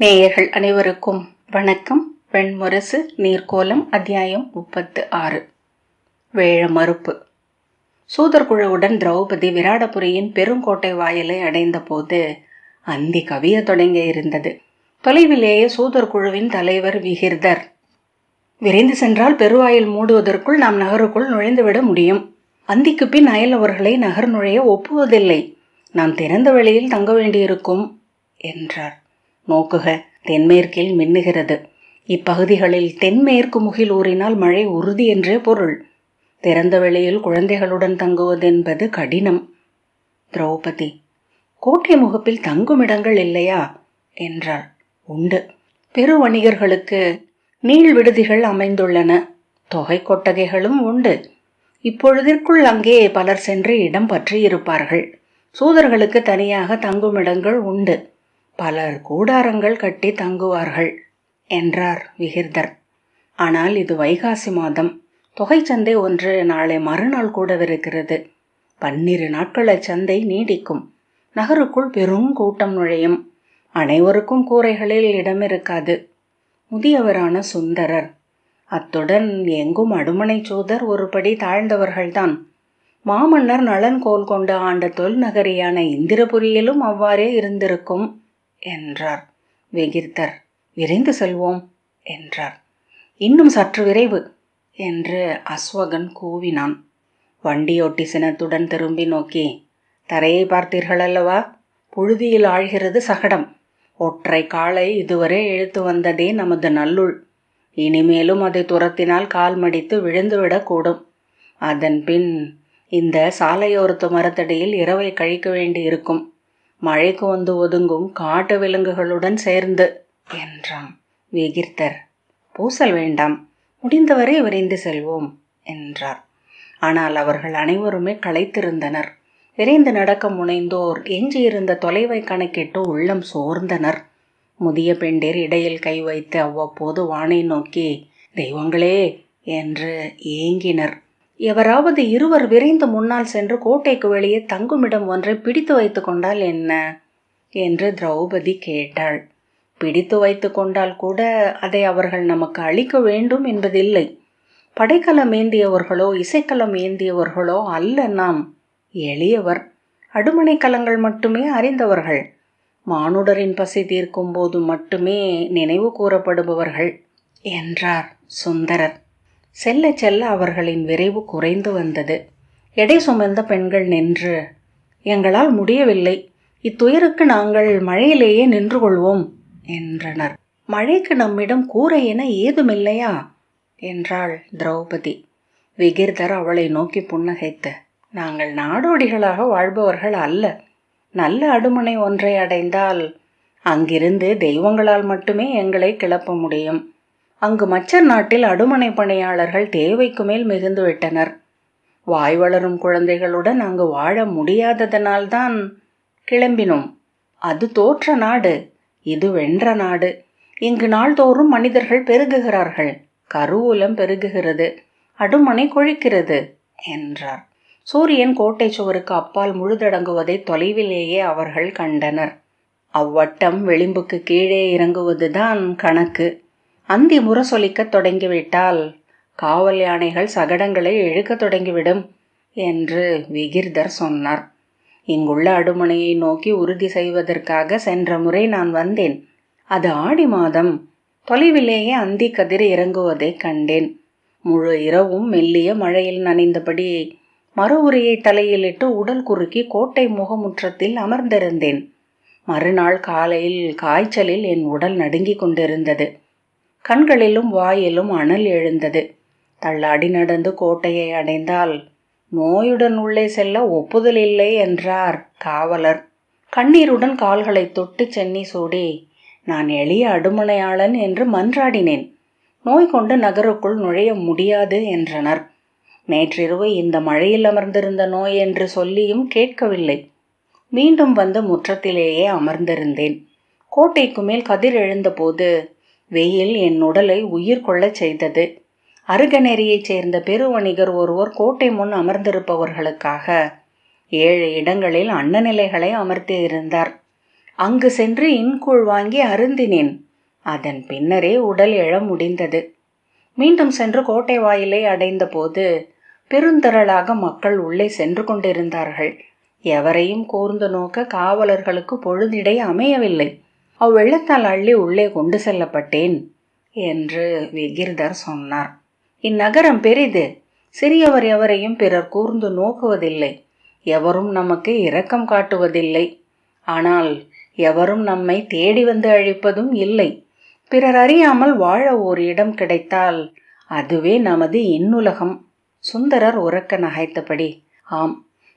நேயர்கள் அனைவருக்கும் வணக்கம். வெண்முரசு நீர்க்கோலம் அத்தியாயம் 36. வேழ மறுப்பு. சூதர்குழுவுடன் திரௌபதி விராடபுரியின் பெருங்கோட்டை வாயிலை அடைந்த போது அந்தி கவிய தொடங்க இருந்தது. தொலைவிலேயே சூதர்குழுவின் தலைவர் விகிர்தர், விரைந்து சென்றால் பெருவாயில் மூடுவதற்குள் நாம் நகருக்குள் நுழைந்துவிட முடியும். அந்திக்கு பின் அயலவர்களை நகர் நுழைய ஒப்புவதில்லை. நாம் திறந்த வெளியில் தங்க வேண்டியிருக்கும் என்றார். நோக்குக, தென்மேற்கில் மின்னுகிறது. இப்பகுதிகளில் தென்மேற்கு முகில் ஊறினால் மழை உறுதி என்றே பொருள். திறந்த வெளியில் குழந்தைகளுடன் தங்குவதென்பது கடினம். திரௌபதி, கோட்டை முகப்பில் தங்குமிடங்கள் இல்லையா என்றாள். உண்டு. பெரு வணிகர்களுக்கு நீள் விடுதிகள் அமைந்துள்ளன. தொகை கொட்டகைகளும் உண்டு. இப்பொழுதிற்குள் அங்கே பலர் சென்று இடம் பற்றியிருப்பார்கள். சூதர்களுக்கு தனியாக தங்குமிடங்கள் உண்டு. பலர் கூடாரங்கள் கட்டி தங்குவார்கள் என்றார் விகிர்தர். ஆனால் இது வைகாசி மாதம். தொகைச்சந்தை ஒன்று நாளை மறுநாள் கூடவிருக்கிறது. 12 நாட்கள் அச்சந்தை நீடிக்கும். நகருக்குள் பெரும் கூட்டம் நுழையும். அனைவருக்கும் கூரைகளில் இடம் இருக்காது. முதியவரான சுந்தரர், அத்துடன் எங்கும் அடுமனை சூதர் ஒருபடி தாழ்ந்தவர்கள்தான். மாமன்னர் நலன் கோல் கொண்டு ஆண்ட தொல்நகரியான இந்திரபுரியிலும் அவ்வாறே இருந்திருக்கும் என்றார். விகிர்தர், விரைந்து செல்வோம் என்றார். இன்னும் சற்று விரைவு என்று அஸ்வகன் கூவினான். வண்டியோட்டி சினத்துடன் திரும்பி நோக்கி, தரையை பார்த்தீர்கள் அல்லவா? புழுதியில் ஆழ்கிறது சகடம். ஒற்றை காலை இதுவரை இழுத்து வந்ததே நமது நல்லுள். இனிமேலும் அதை துரத்தினால் கால் மடித்து விழுந்துவிடக்கூடும். அதன் பின் இந்த சாலையோரத்து மரத்தடியில் இரவை கழிக்க வேண்டியிருக்கும். மழைக்கு வந்து ஒதுங்கும் காட்டு விலங்குகளுடன் சேர்ந்து என்றான். விகிர்தர், பூசல் வேண்டாம், முடிந்தவரை விரைந்து செல்வோம் என்றார். ஆனால் அவர்கள் அனைவருமே களைத்திருந்தனர். விரைந்து நடக்க முனைந்தோர் எஞ்சியிருந்த தொலைவை கணக்கிட்டு உள்ளம் சோர்ந்தனர். முதிய பெண்டிர் இடையில் கை வைத்து அவ்வப்போது வானை நோக்கி தெய்வங்களே என்று ஏங்கினர். எவராவது இருவர் விரைந்து முன்னால் சென்று கோட்டைக்கு வெளியே தங்குமிடம் ஒன்றை பிடித்து வைத்து கொண்டால் என்ன என்று திரௌபதி கேட்டாள். பிடித்து வைத்து கொண்டால் கூட அதை அவர்கள் நமக்கு அளிக்க வேண்டும் என்பதில்லை. படைக்கலம் ஏந்தியவர்களோ இசைக்கலம் ஏந்தியவர்களோ அல்ல. நாம் எளியவர், அடுமனை கலங்கள் மட்டுமே அறிந்தவர்கள். மானுடரின் பசி தீர்க்கும் போது மட்டுமே நினைவு கூறப்படுபவர்கள் என்றார் சுந்தரர். செல்ல செல்ல அவர்களின் விரைவு குறைந்து வந்தது. எடை சுமந்த பெண்கள் நின்று, எங்களால் முடியவில்லை, இத்துயருக்கு நாங்கள் மழையிலேயே நின்று கொள்வோம் என்றனர். மழைக்கு நம்மிடம் கூரை என ஏதுமில்லையா என்றாள் திரௌபதி. விகிர்தர் அவளை நோக்கி புன்னகைத்து, நாங்கள் நாடோடிகளாக வாழ்பவர்கள் அல்ல. நல்ல அடுமனை ஒன்றை அடைந்தால் அங்கிருந்து தெய்வங்களால் மட்டுமே எங்களை கிளப்ப முடியும். அங்கு மச்சர் நாட்டில் அடுமனை பணியாளர்கள் தேவைக்கு மேல் மிகுந்து விட்டனர். வாய் வளரும் குழந்தைகளுடன் அங்கு வாழ முடியாததனால்தான் கிளம்பினோம். அது தோற்ற நாடு, இது வென்ற நாடு. இங்கு நாள்தோறும் மனிதர்கள் பெருகுகிறார்கள். கருவூலம் பெருகுகிறது, அடுமனை கொழிக்கிறது என்றார். சூரியன் கோட்டை சுவருக்கு அப்பால் முழுதடங்குவதை தொலைவிலேயே அவர்கள் கண்டனர். அவ்வட்டம் விளிம்புக்கு கீழே இறங்குவதுதான் கணக்கு. அந்தி முரசொலிக்க தொடங்கிவிட்டால் காவல் யானைகள் சகடங்களை இழுக்க தொடங்கிவிடும் என்று விகிர்தர் சொன்னார். இங்குள்ள அடுமனையை நோக்கி உறுதி செய்வதற்காக சென்ற முறை நான் வந்தேன். அது ஆடி மாதம். தொலைவிலேயே அந்தி கதிர் இறங்குவதை கண்டேன். முழு இரவும் மெல்லிய மழையில் நனைந்தபடி மறு உரியை தலையிலிட்டு உடல் குறுக்கி கோட்டை முகமுற்றத்தில் அமர்ந்திருந்தேன். மறுநாள் காலையில் காய்ச்சலில் என் உடல் நடுங்கிக் கொண்டிருந்தது. கண்களிலும் வாயிலும் அனல் எழுந்தது. தள்ளாடி நடந்து கோட்டையை அடைந்தால் நோயுடன் உள்ளே செல்ல ஒப்புதல் இல்லை என்றார் காவலர். கண்ணீருடன் கால்களை தொட்டு சென்னி சூடி, நான் எளிய அடுமனையாளன் என்று மன்றாடினேன். நோய் கொண்டு நகருக்குள் நுழைய முடியாது என்றனர். நேற்றிரவு இந்த மழையில் அமர்ந்திருந்த நோய் என்று சொல்லியும் கேட்கவில்லை. மீண்டும் வந்து முற்றத்திலேயே அமர்ந்திருந்தேன். கோட்டைக்கு மேல் கதிர் எழுந்தபோது வெயில் என் உடலை உயிர் கொள்ளச் செய்தது. அருகநெறியைச் சேர்ந்த பெருவணிகர் ஒருவர் கோட்டை முன் அமர்ந்திருப்பவர்களுக்காக 7 இடங்களில் அன்னநிலைகளை அமர்த்தியிருந்தார். அங்கு சென்று இன்கூழ் வாங்கி அருந்தினேன். அதன் பின்னரே உடல் எழ முடிந்தது. மீண்டும் சென்று கோட்டை வாயிலை அடைந்த போது பெருந்திரளாக மக்கள் உள்ளே சென்று கொண்டிருந்தார்கள். எவரையும் கூர்ந்து நோக்க காவலர்களுக்கு பொழுதிடை அமையவில்லை. அவ்வெள்ளத்தால் அள்ளி உள்ளே கொண்டு செல்லப்பட்டேன் என்று விகிர்தர் சொன்னார். இந்நகரம் பெரிது. சிறியவர் எவரையும் பிறர் கூர்ந்து நோக்குவதில்லை. எவரும் நமக்கு இரக்கம் காட்டுவதில்லை. ஆனால் எவரும் நம்மை தேடி வந்து அழிப்பதும் இல்லை. பிறர் அறியாமல் வாழ ஓர் இடம் கிடைத்தால் அதுவே நமது இன்னுலகம். சுந்தரர் உரக்க நகைத்தபடி, ஆம்,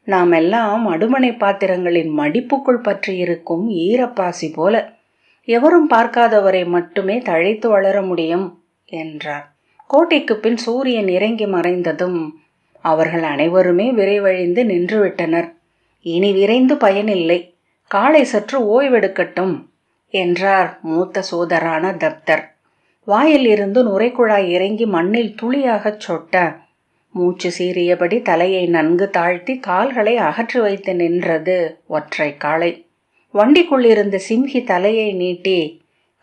நாம் எல்லாம் அடுமனை பாத்திரங்களின் மடிப்புக்குள் பற்றியிருக்கும் ஈரப்பாசி போல எவரும் பார்க்காதவரை மட்டுமே தழைத்து வளர முடியும் என்றார். கோட்டைக்கு பின் சூரியன் இறங்கி மறைந்ததும் அவர்கள் அனைவருமே விரைவழிந்து நின்றுவிட்டனர். இனி விரைந்து பயனில்லை, காலை சற்று ஓய்வெடுக்கட்டும் என்றார் மூத்த சோதரான தப்தர். வாயில் இருந்து நுரைக்குழாய் இறங்கி மண்ணில் துளியாகச் சொட்ட மூச்சு சீறியபடி தலையை நன்கு தாழ்த்தி கால்களை அகற்றி வைத்து நின்றது ஒற்றை காளை. வண்டிக்குள்ளிருந்த சிம்ஹி தலையை நீட்டி,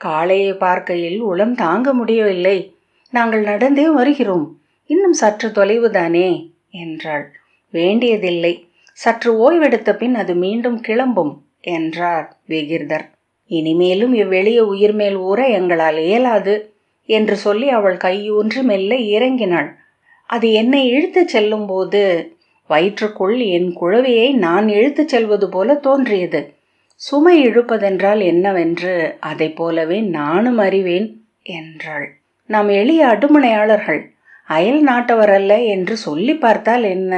காளையை பார்க்கையில் உளம் தாங்க முடியவில்லை, நாங்கள் நடந்தே வருகிறோம், இன்னும் சற்று தொலைவுதானே என்றாள். வேண்டியதில்லை, சற்று ஓய்வெடுத்த பின் அது மீண்டும் கிளம்பும் என்றார் விகிர்தர். இனிமேலும் இவ்வெளிய உயிர் மேல் ஊற எங்களால் இயலாது என்று சொல்லி அவள் கையூன்றி மெல்ல இறங்கினாள். அது என்னை இழுத்துச் செல்லும் போது வயிற்றுக்குள் என் குழவியை நான் இழுத்துச் செல்வது போல தோன்றியது. சுமை இழுப்பதென்றால் என்னவென்று அதை போலவே நானும் அறிவேன் என்றாள். நாம் எளிய அடுமனையாளர்கள், அயல் நாட்டவரல்ல என்று சொல்லி பார்த்தால் என்ன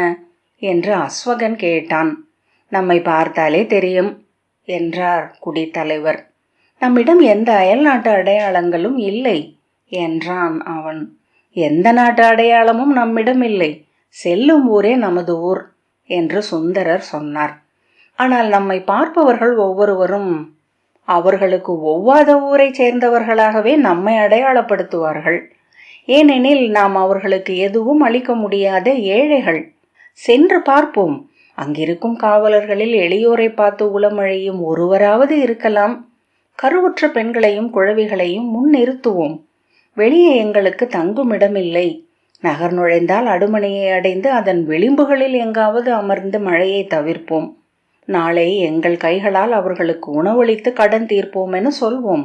என்று அஸ்வகன் கேட்டான். நம்மை பார்த்தாலே தெரியும் என்றார் குடித்தலைவர். நம்மிடம் எந்த அயல் நாட்டு அடையாளங்களும் இல்லை என்றான் அவன். எந்த நாட்டு அடையாளமும் நம்மிடம் இல்லை, செல்லும் ஊரே நமது ஊர் என்று சுந்தரர் சொன்னார். ஆனால் நம்மை பார்ப்பவர்கள் ஒவ்வொருவரும் அவர்களுக்கு ஒவ்வாத ஊரை சேர்ந்தவர்களாகவே நம்மை அடையாளப்படுத்துவார்கள். ஏனெனில் நாம் அவர்களுக்கு எதுவும் அளிக்க முடியாத ஏழைகள். சென்று பார்ப்போம், அங்கிருக்கும் காவலர்களில் எளியோரை பார்த்து உளமழையும் ஒருவராவது இருக்கலாம். கருவுற்ற பெண்களையும் குழவிகளையும் முன்னிறுத்துவோம். வெளியே எங்களுக்கு தங்குமிடமில்லை. நகர் நுழைந்தால் அடுமனையை அடைந்து அதன் விளிம்புகளில் எங்காவது அமர்ந்து மழையை தவிர்ப்போம். நாளை எங்கள் கைகளால் அவர்களுக்கு உணவளித்து கடன் தீர்ப்போம் என சொல்வோம்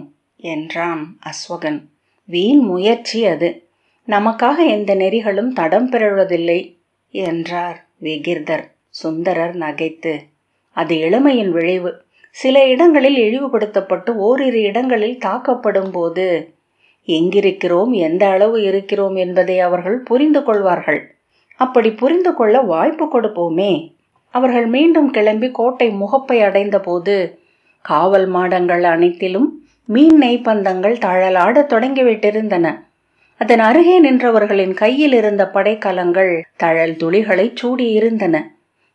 என்றான் அஸ்வகன். வீண் முயற்சி அது. நமக்காக எந்த நெறிகளும் தடம் பெறுவதில்லை என்றார் விகிர்தர். சுந்தரர் நகைத்து, அது இளமையின் விளைவு. சில இடங்களில் இழிவுபடுத்தப்பட்டு ஓரிரு இடங்களில் தாக்கப்படும் போது எங்கிருக்கிறோம், எந்த அளவு இருக்கிறோம் என்பதை அவர்கள் புரிந்து கொள்வார்கள். அப்படி புரிந்து கொள்ள வாய்ப்பு கொடுப்போமே. அவர்கள் மீண்டும் கிளம்பி கோட்டை முகப்பை அடைந்த போது காவல் மாடங்கள் அனைத்திலும் மீன் நெய்ப்பந்தங்கள் தழலாடத் தொடங்கிவிட்டிருந்தன. அதன் அருகே நின்றவர்களின் கையில் இருந்த படைக்கலங்கள் தழல் துளிகளை சூடியிருந்தன.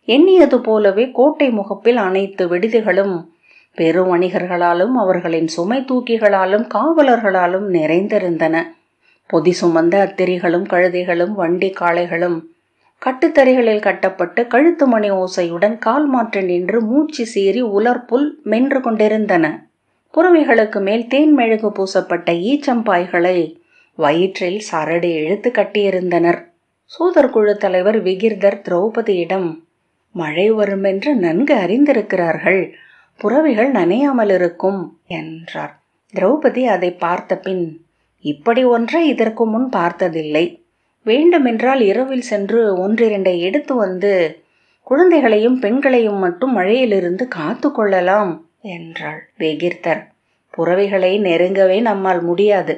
எண்ணியது போலவே கோட்டை முகப்பில் அனைத்து விடுதிகளும் பெருவணிகர்களாலும் அவர்களின் சுமை தூக்கிகளாலும் காவலர்களாலும் நிறைந்திருந்தன. பொதி சுமந்த அத்திரிகளும் கழுதைகளும் வண்டி காளைகளும் கட்டுத்தறிகளில் கட்டப்பட்டு கழுத்து மணி ஓசையுடன் கால் மாற்றி நின்று மூச்சு சீறி உலர்புல் மென்று கொண்டிருந்தன. புறவைகளுக்கு மேல் தேன் மெழுகு பூசப்பட்ட ஈச்சம்பாய்களை வயிற்றில் சரடு இழுத்து கட்டியிருந்தனர். சூதர் குழு தலைவர் விகிர்தர் திரௌபதியிடம், மழை வருமென்று நன்கு அறிந்திருக்கிறார்கள், புறவிகள் நனையாமல் இருக்கும் என்றார். திரௌபதி அதை பார்த்த பின், இப்படி ஒன்றை இதற்கு முன் பார்த்ததில்லை. வேண்டுமென்றால் இரவில் சென்று ஒன்றிரண்டை எடுத்து வந்து குழந்தைகளையும் பெண்களையும் மட்டும் மழையிலிருந்து காத்து கொள்ளலாம் என்றாள். விகிர்தர், புறவிகளை நெருங்கவே நம்மால் முடியாது.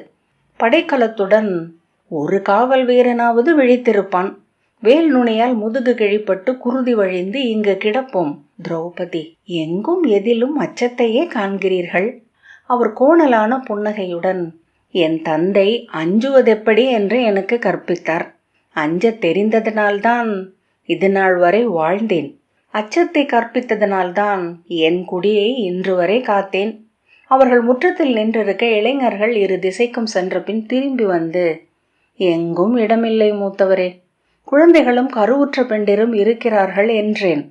படைக்கலத்துடன் ஒரு காவல் வீரனாவது விழித்திருப்பான். வேல் நுனியால் முதுகு கிழிப்பட்டு குருதி வழிந்து இங்கு கிடப்போம். திரௌபதி, எங்கும் எதிலும் அச்சத்தையே காண்கிறீர்கள். அவர் கோணலான புன்னகையுடன், என் தந்தை அஞ்சுவதெப்படி என்று எனக்கு கற்பித்தார். அஞ்ச தெரிந்ததனால்தான் இது நாள் வரை வாழ்ந்தேன். அச்சத்தை கற்பித்ததனால்தான் என் குடியை இன்று வரை காத்தேன். அவர்கள் முற்றத்தில் நின்றிருக்க இளைஞர்கள் இரு திசைக்கும் சென்ற பின் திரும்பி வந்து, எங்கும் இடமில்லை மூத்தவரே, குழந்தைகளும் கருவுற்ற பெண்டிரும் இருக்கிறார்கள் என்றேன்.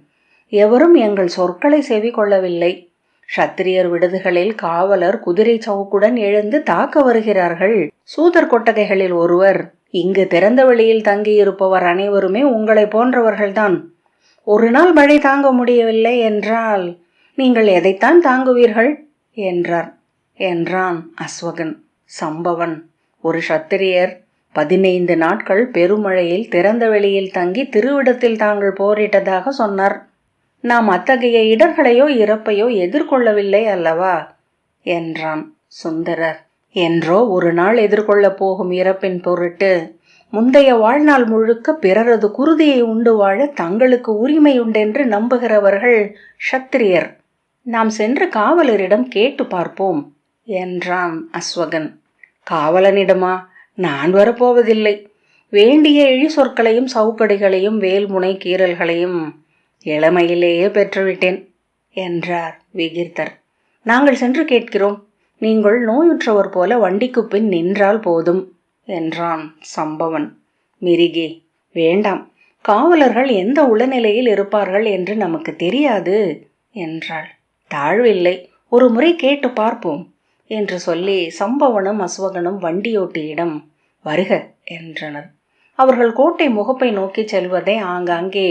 எவரும் எங்கள் சொற்களை செவி கொள்ளவில்லை. சத்திரியர் விடுதிகளில் காவலர் குதிரை சவுக்குடன் எழுந்து தாக்க வருகிறார்கள். சூதர் கொட்டகைகளில் ஒருவர், இங்கு திறந்த வெளியில் தங்கியிருப்பவர் அனைவருமே உங்களை போன்றவர்கள்தான். ஒரு நாள் மழை தாங்க முடியவில்லை என்றால் நீங்கள் எதைத்தான் தாங்குவீர்கள் என்றான் அஸ்வகன். சம்பவன், ஒரு சத்திரியர் 15 நாட்கள் பெருமழையில் திறந்த வெளியில் தங்கி திருவிடத்தில் தாங்கள் போரிட்டதாக சொன்னார். நாம் அத்தகைய இடர்களையோ இறப்பையோ எதிர்கொள்ளவில்லை அல்லவா என்றான் சுந்தரர். என்றோ ஒரு நாள் எதிர்கொள்ளப் போகும் இறப்பின் பொருட்டு முந்தைய வாழ்நாள் முழுக்க பிறரது குருதியை உண்டு வாழ தங்களுக்கு உரிமை உண்டென்று நம்புகிறவர்கள் சத்திரியர். நாம் சென்று காவலரிடம் கேட்டு பார்ப்போம் என்றான் அஸ்வகன். காவலனிடமா? நான் வரப்போவதில்லை. வேண்டிய இழி சொற்களையும் சவுக்கடிகளையும் வேல்முனை கீறல்களையும் இளமையிலேயே பெற்றுவிட்டேன் என்றார் விகிர்தர். நாங்கள் சென்று கேட்கிறோம். நீங்கள் நோயுற்றவர் போல வண்டிக்கு பின் நின்றால் போதும் என்றான் சம்பவன். மிருகே, வேண்டாம். காவலர்கள் எந்த உளநிலையில் இருப்பார்கள் என்று நமக்கு தெரியாது என்றாள். தாழ்வில்லை, ஒரு முறை கேட்டு பார்ப்போம் என்று சொல்லி சம்பவனும் அஸ்வகனும் வண்டியோட்டியிடம் வருக என்றனர். அவர்கள் கோட்டை முகப்பை நோக்கி செல்வதை ஆங்காங்கே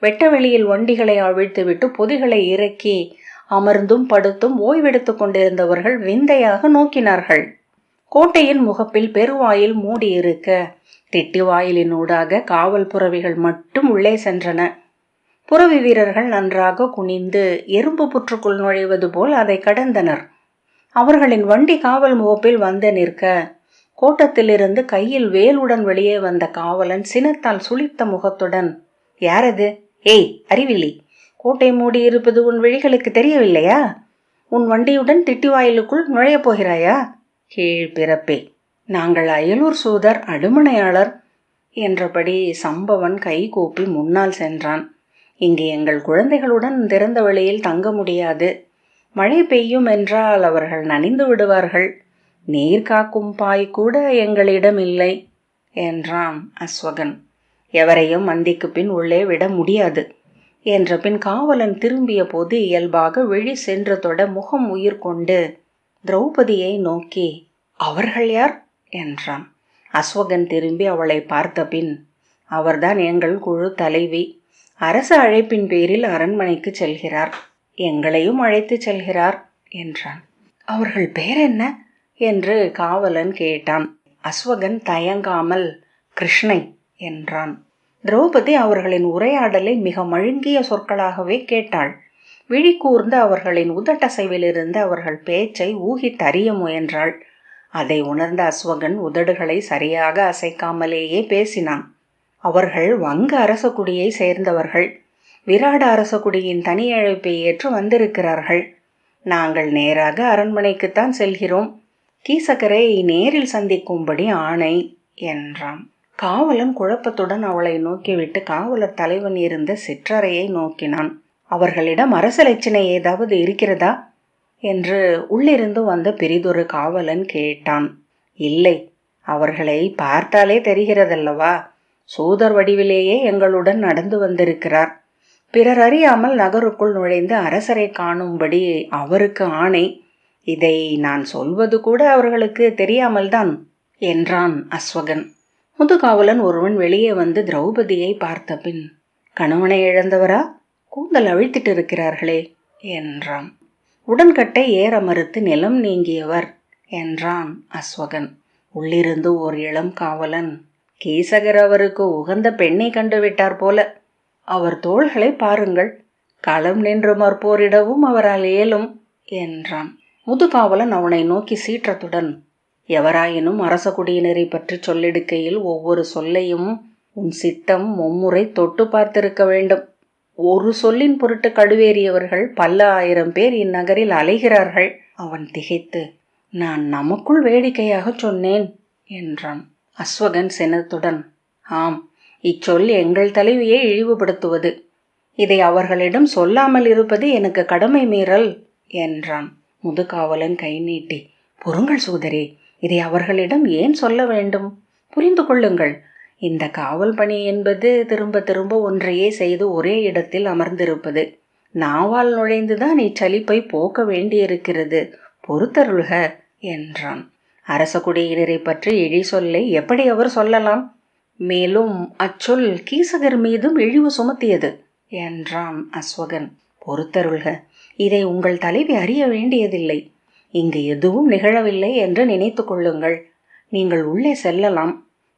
வெட்டவெளியில் வண்டிகளை அவிழ்த்துவிட்டு பொதிகளை இறக்கி அமர்ந்தும் படுத்தும் ஓய்வெடுத்து கொண்டிருந்தவர்கள் விந்தையாக நோக்கினார்கள். கோட்டையின் முகப்பில் பெருவாயில் மூடியிருக்க திட்டி வாயிலினூடாக காவல் புறவிகள் மட்டும் உள்ளே சென்றன. புறவி வீரர்கள் நன்றாக குனிந்து எறும்பு புற்றுக்குள் நுழைவது போல் அதை கடந்தனர். அவர்களின் வண்டி காவல் முகப்பில் வந்து நிற்க கோட்டத்திலிருந்து கையில் வேலுடன் வெளியே வந்த காவலன் சினத்தால் சுளித்த முகத்துடன், யாரது? ஏய் அறிவிலி, கோட்டை மூடியிருப்பது உன் விழிகளுக்கு தெரியவில்லையா? உன் வண்டியுடன் திட்டிவாயிலுக்குள் நுழையப் போகிறாயா? கீழ் பிறப்பே, நாங்கள் அயலூர் சூதர் அடுமனையாளர் என்றபடி சம்பவன் கை கூப்பி முன்னால் சென்றான். இங்கு எங்கள் குழந்தைகளுடன் திறந்த வெளியில் தங்க முடியாது. மழை பெய்யும் என்றால் அவர்கள் நனைந்து விடுவார்கள். நீர் காக்கும் பாய் கூட எங்களிடம் இல்லை என்றான் அஸ்வகன். எவரையும் மந்திக்கு பின் உள்ளே விட முடியாது என்ற பின் காவலன் திரும்பிய போது இயல்பாக விழி சென்றதோட முகம் உயிர் கொண்டு திரௌபதியை நோக்கி, அவர்கள் யார் என்றான். அஸ்வகன் திரும்பி அவளை பார்த்த பின், அவர்தான் எங்கள் குழு தலைவி. அரசு அழைப்பின் பேரில் அரண்மனைக்கு செல்கிறார். எங்களையும் அழைத்து செல்கிறார் என்றான். அவர்கள் பேர் என்ன என்று காவலன் கேட்டான். அஸ்வகன் தயங்காமல் கிருஷ்ணை என்றான். திரௌபதி அவர்களின் உரையாடலை மிக மழுங்கிய சொற்களாகவே கேட்டாள். விழி கூர்ந்து அவர்களின் உதட்டசைவிலிருந்து அவர்கள் பேச்சை ஊகித்தறிய முயன்றாள். அதை உணர்ந்த அஸ்வகன் உதடுகளை சரியாக அசைக்காமலேயே பேசினான். அவர்கள் வங்க அரசகுடியை சேர்ந்தவர்கள். விராட அரசகுடியின் தனி அழைப்பை ஏற்று வந்திருக்கிறார்கள். நாங்கள் நேராக அரண்மனைக்குத்தான் செல்கிறோம். கீசகரை நேரில் சந்திக்கும்படி ஆணை என்றான். காவலன் குழப்பத்துடன் அவளை நோக்கிவிட்டு காவலர் தலைவன் இருந்த சிற்றறையை நோக்கினான். அவர்களிடம் அரச லட்சணை ஏதாவது இருக்கிறதா என்று உள்ளிருந்து வந்த பெரிதொரு காவலன் கேட்டான். இல்லை, அவர்களை பார்த்தாலே தெரிகிறதல்லவா. சூதர் வடிவிலேயே எங்களுடன் நடந்து வந்திருக்கிறார். பிறர் அறியாமல் நகருக்குள் நுழைந்து அரசரை காணும்படி அவருக்கு ஆணை. இதை நான் சொல்வது கூட அவர்களுக்கு தெரியாமல்தான் என்றான் அஸ்வகன். முதுகாவலன் ஒருவன் வெளியே வந்து திரௌபதியை பார்த்த பின், கணவனை இழந்தவரா? கூந்தல் அழித்திட்டு இருக்கிறார்களே என்றான். உடன்கட்டை ஏற மறுத்து நிலம் நீங்கியவர் என்றான் அஸ்வகன். உள்ளிருந்து ஓர் இளம் காவலன், கீசகர் அவருக்கு உகந்த பெண்ணை கண்டுவிட்டார் போல. அவர் தோள்களை பாருங்கள், களம் நின்று மற்போரிடவும் அவரால் இயலும் என்றான். முதுகாவலன் அவனை நோக்கி சீற்றத்துடன், எவராயினும் அரச குடியினரை பற்றி சொல்லிடுக்கையில் ஒவ்வொரு சொல்லையும் உன் சித்தம் மும்முறை தொட்டு பார்த்திருக்க வேண்டும். ஒரு சொல்லின் பொருட்டு கடுவேறியவர்கள் பல ஆயிரம் பேர் இந்நகரில் அலைகிறார்கள். அவன் திகைத்து, நான் நமக்குள் வேடிக்கையாக சொன்னேன் என்றான். அஸ்வகன் சினத்துடன், ஆம், இச்சொல் எங்கள் தலைவியை இழிவுபடுத்துவது. இதை அவர்களிடம் சொல்லாமல் இருப்பது எனக்கு கடமை மீறல் என்றான். முதுகாவலன் கை நீட்டி, பொறுங்கள் சூதரே, இதை அவர்களிடம் ஏன் சொல்ல வேண்டும்? புரிந்து கொள்ளுங்கள். இந்த காவல் பணி என்பது திரும்ப திரும்ப ஒன்றையே செய்து ஒரே இடத்தில் அமர்ந்திருப்பது. நாவால் நுழைந்துதான் இச்சலிப்பை போக்க வேண்டியிருக்கிறது, பொறுத்தருள்க என்றான். அரச குடியினரை பற்றி இழி சொல்லை எப்படி அவர் சொல்லலாம்? மேலும் அச்சொல் கீசகர் மீதும் இழிவு சுமத்தியது என்றான் அஸ்வகன். பொறுத்தருள்க, இதை உங்கள் தலைவி அறிய வேண்டியதில்லை. இங்கு எதுவும் நிகழவில்லை என்று நினைத்து கொள்ளுங்கள். நீங்கள் உள்ளே செல்லலாம்.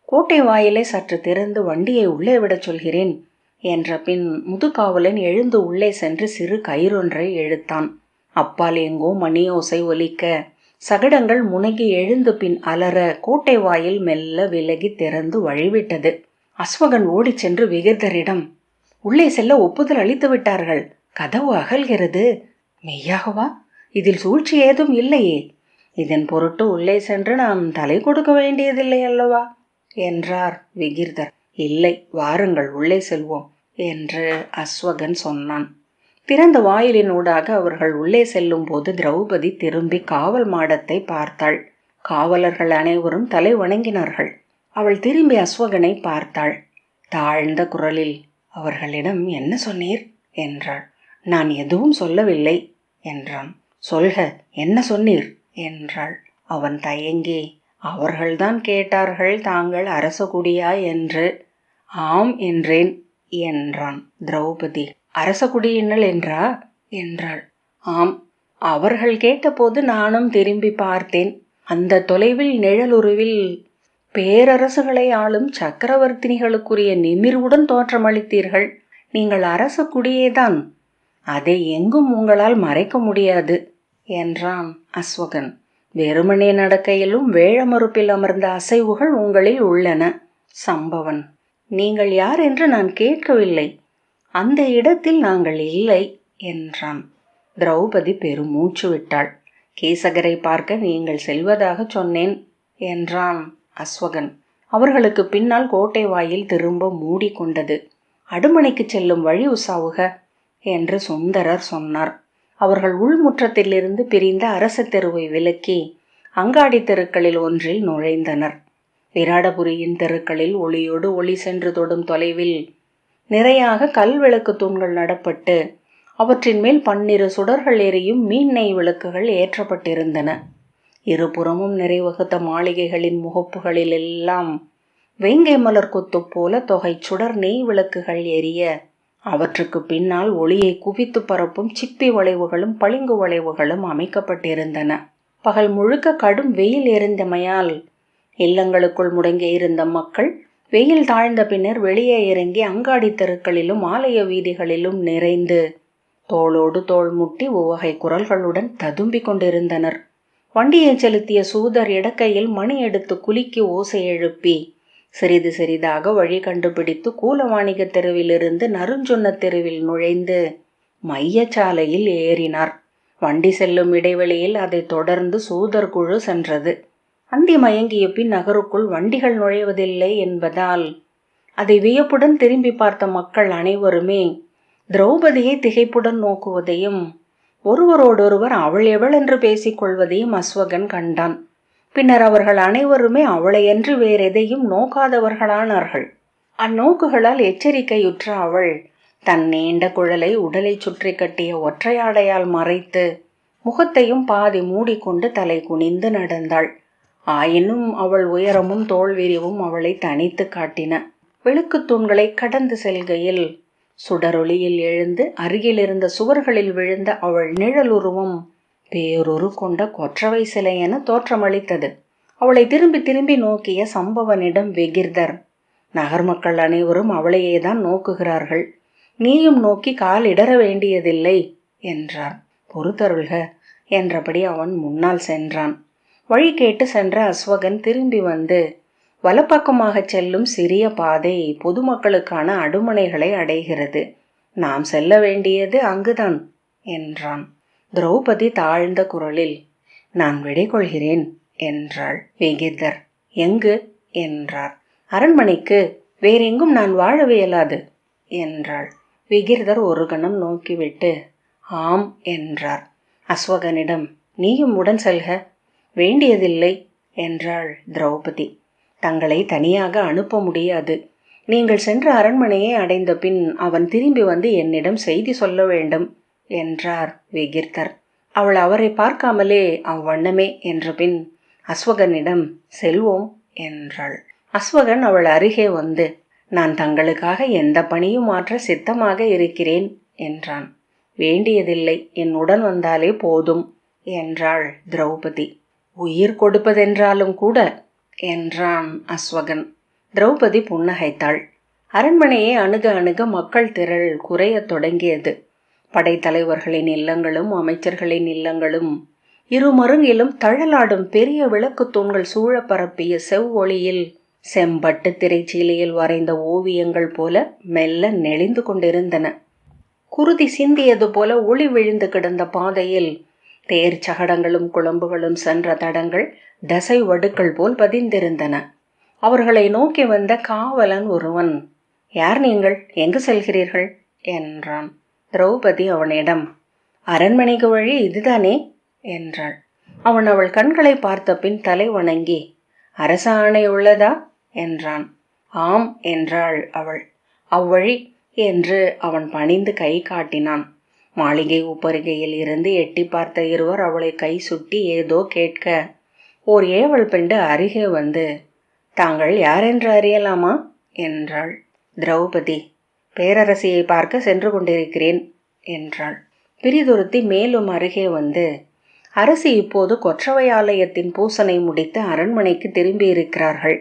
கோட்டை வாயிலை சற்று திறந்து வண்டியை உள்ளே விடச் சொல்கிறேன் என்ற பின் முதுகாவலன் எழுந்து உள்ளே சென்று சிறு கயிறொன்றை இழுத்தான். அப்பால் எங்கோ மணியோசை ஒலிக்க சகடங்கள் முனகி எழுந்து பின் அலற கோட்டை வாயில் மெல்ல விலகி திறந்து வழிவிட்டது. அஸ்வகன் ஓடிச் சென்று விகிர்தரிடம், உள்ளே செல்ல ஒப்புதல் அளித்து விட்டார்கள், கதவு அகல்கிறது. மெய்யாகவா? இதில் சூழ்ச்சி ஏதும் இல்லையே. இதன் பொருட்டு உள்ளே சென்று நாம் தலை கொடுக்க வேண்டியதில்லை அல்லவா என்றார் விகிர்தர். இல்லை, வாருங்கள் உள்ளே செல்வோம் என்று அஸ்வகன் சொன்னான். திறந்த வாயிலினூடாக அவர்கள் உள்ளே செல்லும் போது திரௌபதி திரும்பி காவல் மாடத்தை பார்த்தாள். காவலர்கள் அனைவரும் தலை வணங்கினார்கள். அவள் திரும்பி அஸ்வகனை பார்த்தாள். தாழ்ந்த குரலில், அவர்களிடம் என்ன சொன்னீர் என்றாள். நான் எதுவும் சொல்லவில்லை என்றான். சொல்க, என்ன சொன்னீர் என்றாள். அவன் தயங்கி, அவர்கள்தான் கேட்டார்கள் தாங்கள் அரச குடியா என்று. ஆம் என்றேன் என்றான். திரௌபதி, அரச குடியினள் என்றா என்றாள். ஆம், அவர்கள் கேட்டபோது நானும் திரும்பி பார்த்தேன். அந்த தொலைவில் நிழலுருவில் பேரரசுகளை ஆளும் சக்கரவர்த்தினிகளுக்குரிய நிமிர்வுடன் தோற்றமளித்தீர்கள். நீங்கள் அரச குடியேதான், அதை எங்கும் உங்களால் மறைக்க முடியாது என்றான் அஸ்வகன். வெறுமனே நடக்கையிலும் வேழ மறுப்பில் அமர்ந்த அசைவுகள் உங்களில் உள்ளன. சம்பவன், நீங்கள் யார் என்று நான் கேட்கவில்லை. அந்த இடத்தில் நாங்கள் இல்லை என்றான். திரௌபதி பெருமூச்சு விட்டாள். கீசகரை பார்க்க நீங்கள் செல்வதாக சொன்னேன் என்றான் அஸ்வகன். அவர்களுக்கு பின்னால் கோட்டை வாயில் திரும்ப மூடிக்கொண்டது. அடுமனைக்கு செல்லும் வழி உசாவுக என்று சுந்தரர் சொன்னார். அவர்கள் உள்முற்றத்திலிருந்து பிரிந்த அரச தெருவை விலக்கி அங்காடி தெருக்களில் ஒன்றில் நுழைந்தனர். விராடபுரியின் தெருக்களில் ஒளியோடு ஒளி சென்று தொடும் தொலைவில் நிறையாக கல்விளக்கு தூண்கள் நடப்பட்டு அவற்றின் மேல் 12 சுடர்கள் எரியும் மீன் நெய் விளக்குகள் ஏற்றப்பட்டிருந்தன. இருபுறமும் நிறைவகுத்த மாளிகைகளின் முகப்புகளில் எல்லாம் வேங்கை மலர் கொத்து போல தொகை சுடர் நெய் விளக்குகள் எரிய அவற்றுக்கு பின்னால் ஒளியை குவித்து பரப்பும் சிப்பி வளைவுகளும் பளிங்கு வளைவுகளும் அமைக்கப்பட்டிருந்தன. பகல் முழுக்க கடும் வெயில் எரிந்தமையால் இல்லங்களுக்குள் முடங்கி இருந்த மக்கள் வெயில் தாழ்ந்த பின்னர் வெளியே இறங்கி அங்காடி தெருக்களிலும் ஆலய வீதிகளிலும் நிறைந்து தோளோடு தோள் முட்டி உவகை குரல்களுடன் ததும்பிக் கொண்டிருந்தனர். வண்டியை செலுத்திய சூதர் இடக்கையில் மணி எடுத்து குலுக்கி ஓசை எழுப்பி சிறிது சிறிதாக வழி கண்டுபிடித்து கூலவாணிக தெருவிலிருந்து நறுஞ்சுண்ண தெருவில் நுழைந்து மையச்சாலையில் ஏறினார். வண்டி செல்லும் இடைவெளியில் அதை தொடர்ந்து சூதர் குழு சென்றது. அந்தி மயங்கிய பின் நகருக்குள் வண்டிகள் நுழைவதில்லை என்பதால் அதை வியப்புடன் திரும்பி பார்த்த மக்கள் அனைவருமே திரௌபதியை திகைப்புடன் நோக்குவதையும் ஒருவரோடொருவர் அவள் எவள் என்று பேசிக்கொள்வதையும் அஸ்வகன் கண்டான். பின்னர் அவர்கள் அனைவருமே அவளையன்று வேறெதையும் நோக்காதவர்களானார்கள். அந்நோக்குகளால் எச்சரிக்கையுற்ற அவள் தன் நீண்ட குழலை உடலை சுற்றி கட்டிய ஒற்றையாடையால் மறைத்து முகத்தையும் பாதி மூடிக்கொண்டு தலை குனிந்து நடந்தாள். ஆயினும் அவள் உயரமும் தோல் விரிவும் அவளை தனித்து காட்டின. விளக்கு தூண்களை கடந்து செல்கையில் சுடரொளியில் எழுந்து அருகிலிருந்த சுவர்களில் விழுந்த அவள் நிழலுருவம் பேரொரு கொண்ட கொற்றவை சிலை என தோற்றமளித்தது. அவளை திரும்பி திரும்பி நோக்கிய சம்பவனிடம் விகிர்தர், நகர் மக்கள் அனைவரும் அவளையேதான் நோக்குகிறார்கள், நீயும் நோக்கி கால் இடற வேண்டியதில்லை என்றார். பொறுத்தருள்க என்றபடி அவன் முன்னால் சென்றான். வழி கேட்டு சென்ற அஸ்வகன் திரும்பி வந்து வலப்பக்கமாக செல்லும் சிறிய பாதை பொதுமக்களுக்கான அடுமனைகளை அடைகிறது. நாம் செல்ல வேண்டியது அங்குதான் என்றான். திரௌபதி தாழ்ந்த குரலில், நான் விடை கொள்கிறேன் என்றாள். விகிர்தர், எங்கு என்றார். அரண்மனைக்கு, வேறெங்கும் நான் வாழவியலாது என்றாள். விகிர்தர் ஒரு கணம் நோக்கிவிட்டு ஆம் என்றார். அஸ்வகனிடம், நீயும் உடன் செல்க. வேண்டியதில்லை என்றாள் திரௌபதி. தங்களை தனியாக அனுப்ப முடியாது. நீங்கள் சென்ற அரண்மனையை அடைந்த பின் அவன் திரும்பி வந்து என்னிடம் செய்தி சொல்ல வேண்டும் என்றார் விகிர்தர். அவள் அவரை பார்க்காமலே அவ்வண்ணமே என்ற பின் அஸ்வகனிடம் செல்வோம் என்றாள். அஸ்வகன் அவள் அருகே வந்து, நான் தங்களுக்காக எந்த பணியும் ஆற்ற சித்தமாக இருக்கிறேன் என்றான். வேண்டியதில்லை, என்னுடன் வந்தாலே போதும் என்றாள் திரௌபதி. உயிர் கொடுப்பதென்றாலும் கூட என்றான் அஸ்வகன். திரௌபதி புன்னகைத்தாள். அரண்மனையை அணுக அணுக மக்கள் திரள் குறையத் தொடங்கியது. படைத்தலைவர்களின் இல்லங்களும் அமைச்சர்களின் இல்லங்களும் இருமருங்கிலும் தழலாடும் பெரிய விளக்கு தூண்கள் சூழ பரப்பிய செவ்வொளியில் செம்பட்டு திரைச்சீலையில் வரைந்த ஓவியங்கள் போல மெல்ல நெளிந்து கொண்டிருந்தன. குருதி சிந்தியது போல ஒளி விழுந்து கிடந்த பாதையில் தேர் சகடங்களும் குழம்புகளும் சென்ற தடங்கள் தசை வடுக்கள் போல் பதிந்திருந்தன. அவர்களை நோக்கி வந்த காவலன் ஒருவன், யார் நீங்கள், எங்கு செல்கிறீர்கள் என்றான். திரௌபதி அவனிடம், அரண்மனைக்கு வழி இதுதானே என்றாள். அவன் அவள் கண்களை பார்த்த பின் தலை வணங்கி, அரச ஆணை உள்ளதா என்றான். ஆம் என்றாள் அவள். அவ்வழி என்று அவன் பணிந்து கை காட்டினான். மாளிகை உப்பருகையில் இருந்து எட்டி பார்த்த இருவர் அவளை கை சுட்டி ஏதோ கேட்க, ஓர் ஏவல் பெண்டு அருகே வந்து, தாங்கள் யாரென்று அறியலாமா என்றாள். திரௌபதி, பேரரசியை பார்க்க சென்று கொண்டிருக்கிறேன் என்றாள். பிரிதுருத்தி மேலும் அருகே வந்து, அரசி இப்போது கொற்றவை ஆலயத்தின் பூசனை முடித்து அரண்மனைக்கு திரும்பியிருக்கிறார்கள்.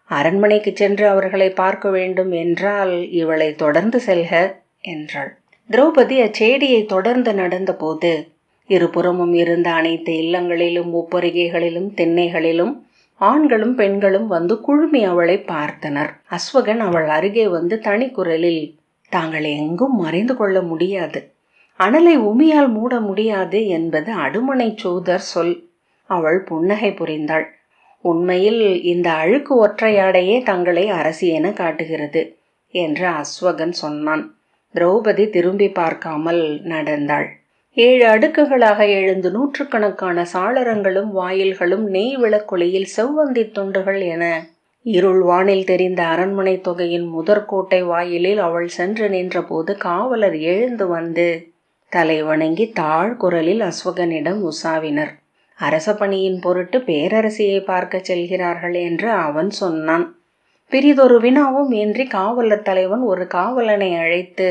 அரண்மனைக்கு சென்று அவர்களை பார்க்க வேண்டும் என்றால் இவளை தொடர்ந்து செல்க என்றாள். திரௌபதி அச்செடியை தொடர்ந்து நடந்தபோது இருபுறமும் இருந்த அனைத்து இல்லங்களிலும் உப்பருகைகளிலும் திண்ணைகளிலும் ஆண்களும் பெண்களும் வந்து குழுமி அவளை பார்த்தனர். அஸ்வகன் அவள் அருகே வந்து தனி குரலில், தாங்கள் எங்கும் மறைந்து கொள்ள முடியாது, அனலை உமியால் மூட முடியாது என்பது அடுமனை சூதர் சொல். அவள் புன்னகை புரிந்தாள். உண்மையில் இந்த அழுக்கு ஒற்றையாடையே தங்களை அரசி என காட்டுகிறது என்று அஸ்வகன் சொன்னான். திரௌபதி திரும்பி பார்க்காமல் நடந்தாள். 7 அடுக்குகளாக எழுந்து நூற்றுக்கணக்கான சாளரங்களும் வாயில்களும் நெய் விளக்கொளியில் செவ்வந்தி துண்டுகள் என இருள் வானில் தெரிந்த அரண்மனை தொகையின் முதற்கோட்டை வாயிலில் அவள் சென்று நின்றபோது காவலர் எழுந்து வந்து தலை வணங்கி தாழ் குரலில் அஸ்வகனிடம் உசாவினர். அரச பணியின் பொருட்டு பேரரசியை பார்க்க செல்கிறார்கள் என்று அவன் சொன்னான். பிரிதொரு வினாவும் இன்றி காவலர் தலைவன் ஒரு காவலனை அழைத்து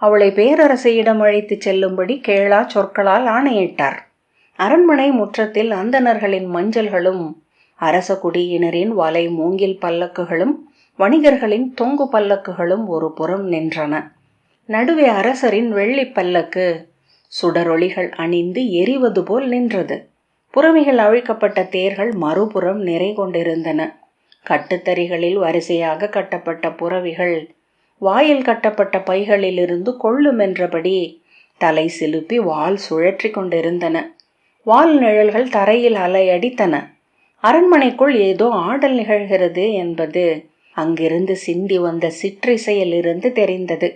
அவளை பேரரசியிடம் அழைத்து செல்லும்படி கேளா சொற்களால் ஆணையிட்டார். அரண்மனை முற்றத்தில் அந்தணர்களின் மஞ்சள்களும் அரச குடியினரின் வலை மூங்கில் பல்லக்குகளும் வணிகர்களின் தொங்கு பல்லக்குகளும் ஒரு புறம் நின்றன. நடுவே அரசரின் வெள்ளி பல்லக்கு சுடரொளிகள் அணிந்து எரிவது போல் நின்றது. புறமிகள் அவிழ்க்கப்பட்ட தேர்கள் மறுபுறம் நிறை கொண்டிருந்தன. கட்டுத்தறிகளில் வரிசையாக கட்டப்பட்ட புறவிகள் வாயில் கட்டப்பட்ட பைகளிலிருந்து கொள்ளுமென்றபடி தலை சிலுப்பி வால் சுழற்றி கொண்டிருந்தன. வால் நிழல்கள் தரையில் அலையடித்தன. அரண்மனைக்குள் ஏதோ ஆடல் நிகழ்கிறது என்பது அங்கிருந்து சிந்தி வந்த சிற்றிசையிலிருந்து தெரிந்தது.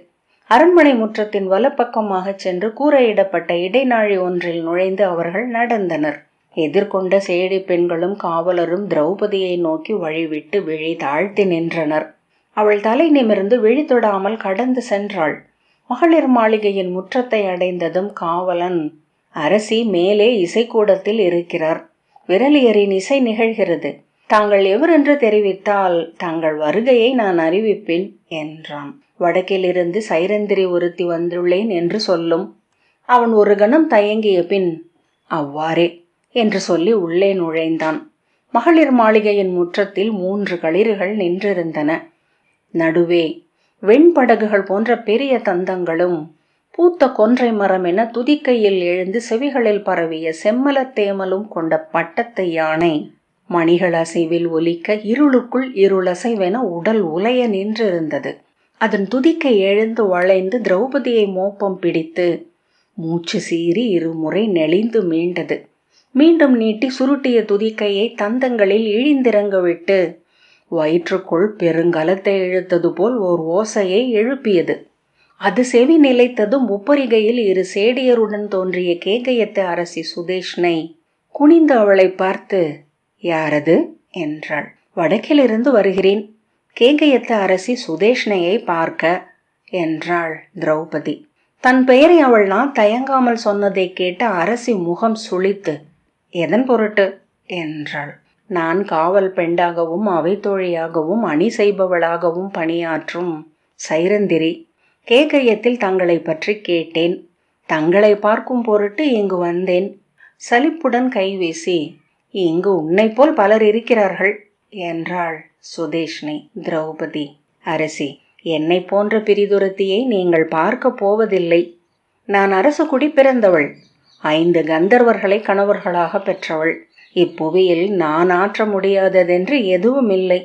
அரண்மனை முற்றத்தின் வலப்பக்கமாக சென்று கூரையிடப்பட்ட இடைநாழி ஒன்றில் நுழைந்து அவர்கள் நடந்தனர். எதிர்கொண்ட சேடி பெண்களும் காவலரும் திரௌபதியை நோக்கி வழிவிட்டு விழி தாழ்த்தி நின்றனர். அவள் தலை நிமிர்ந்து விழி தொடாமல் கடந்து சென்றாள். மகளிர் மாளிகையின் முற்றத்தை அடைந்ததும் காவலன், அரசி மேலே இசைக்கூடத்தில் இருக்கிறார், விரலியரின் இசை நிகழ்கிறது, தாங்கள் எவரென்று தெரிவித்தால் தங்கள் வருகையை நான் அறிவிப்பேன் என்றான். வடக்கிலிருந்து சைரந்திரி ஒருத்தி வந்துள்ளேன் என்று சொல்லும். அவன் ஒரு கணம் தயங்கிய பின், அவ்வாறே என்று சொல்லி உள்ளே நுழைந்தான். மகளிர் மாளிகையின் முற்றத்தில் 3 களிறுகள் நின்றிருந்தன. நடுவே வெண்படகுகள் போன்ற பெரிய தந்தங்களும் பூத்த கொன்றை மரம் என துதிக்கையில் எழுந்து செவிகளில் பரவிய செம்மலத்தேமலும் கொண்ட பட்டத்து யானை மணிகள் அசைவில் ஒலிக்க இருளுக்குள் இருளசைவென உடல் உலைய நின்றிருந்தது. அதன் துதிக்கை எழுந்து வளைந்து திரௌபதியை மோப்பம் பிடித்து மூச்சு சீறி 2 முறை நெளிந்து மீண்டது. மீண்டும் நீட்டி சுருட்டிய துதிக்கையை தந்தங்களில் இழிந்திறங்க விட்டு வயிற்றுக்குள் பெருங்கலத்தை இழுத்தது போல் ஓர் ஓசையை எழுப்பியது. அது செவி நிலைத்ததும் உப்பரிகையில் 2 சேடியருடன் தோன்றிய கேகயத்து அரசி சுதேஷ்னை குனிந்து அவளை பார்த்து, யாரது என்றாள். வடக்கிலிருந்து வருகிறேன், கேகயத்து அரசி சுதேஷ்னையை பார்க்க என்றாள் திரௌபதி. தன் பெயரை அவள் நான் தயங்காமல் சொன்னதை கேட்டு அரசி முகம் சுளித்து, எதன் பொருட்டு என்றாள். நான் காவல் பெண்டாகவும் அவை தோழியாகவும் அணி செய்பவளாகவும் பணியாற்றும் சைரந்திரி. கேகயத்தில் தங்களை பற்றி கேட்டேன். தங்களை பார்க்கும் பொருட்டு இங்கு வந்தேன். சலிப்புடன் கைவீசி, இங்கு உன்னை போல் பலர் இருக்கிறார்கள் என்றாள் சுதேஷ்ணி. திரௌபதி, அரசி, என்னை போன்ற பிரிதுரத்தியை நீங்கள் பார்க்க போவதில்லை. நான் அரசு குடி பிறந்தவள். 5 கந்தர்வர்களை கணவர்களாக பெற்றவள். இப்புவியில் நான் ஆற்ற முடியாததென்று எதுவும் இல்லை.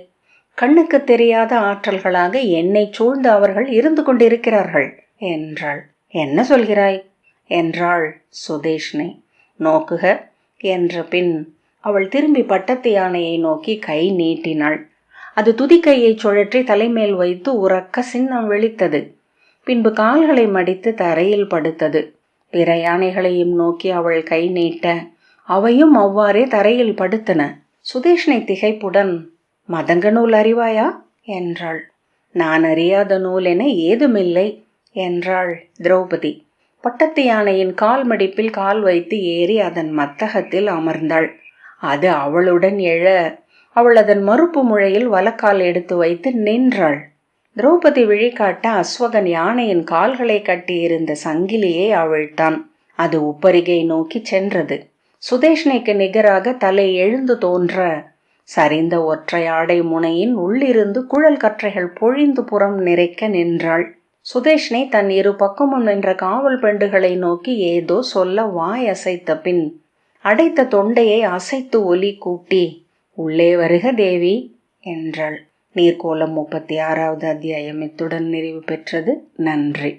கண்ணுக்கு தெரியாத ஆற்றல்களாக என்னை சூழ்ந்து அவர்கள் இருந்து கொண்டிருக்கிறார்கள் என்றாள். என்ன சொல்கிறாய் என்றாள் சுதேஷ்ணி. நோக்குக என்ற பின் அவள் திரும்பி பட்டத்து யானையை நோக்கி கை நீட்டினாள். அது துதிக்கையை சுழற்றி தலைமேல் வைத்து உறக்க சின்னம் வெளித்தது. பின்பு கால்களை மடித்து தரையில் படுத்தது. பிற யானைகளையும் நோக்கி அவள் கை நீட்ட அவையும் அவ்வாறே தரையில் படுத்தன. சுதேஷ்ணை திகைப்புடன், மதங்க நூல் அறிவாயா என்றாள். நான் அறியாத நூல் என ஏதுமில்லை என்றாள் திரௌபதி. பட்டத்து யானையின் கால் மடிப்பில் கால் வைத்து ஏறி அதன் மத்தகத்தில் அமர்ந்தாள். அது அவளுடன் எழ அவள் அதன் மறுப்பு முழையில் வலக்கால் எடுத்து வைத்து நின்றாள். திரௌபதி விழிகாட்ட அஸ்வகன் யானையின் கால்களை கட்டியிருந்த சங்கிலியை அவிழ்த்தான். அது உப்பரிகை நோக்கி சென்றது. சுதேஷ்ணைக்கு நிகராக தலை எழுந்து தோன்ற சரிந்த ஒற்றை ஆடை முனையின் உள்ளிருந்து குழல் கற்றைகள் பொழிந்து புறம் நிறைக்க நின்றாள். சுதேஷ்ணை தன் இரு பக்கமும் நின்ற காவல் பெண்டுகளை நோக்கி ஏதோ சொல்ல வாய் அசைத்த பின் அடைத்த தொண்டையை அசைத்து ஒலி கூட்டி, உள்ளே வருக தேவி என்றாள். நீர்க்கோலம் 36வது அத்தியாயம் இத்துடன் நிறைவு பெற்றது. நன்றி.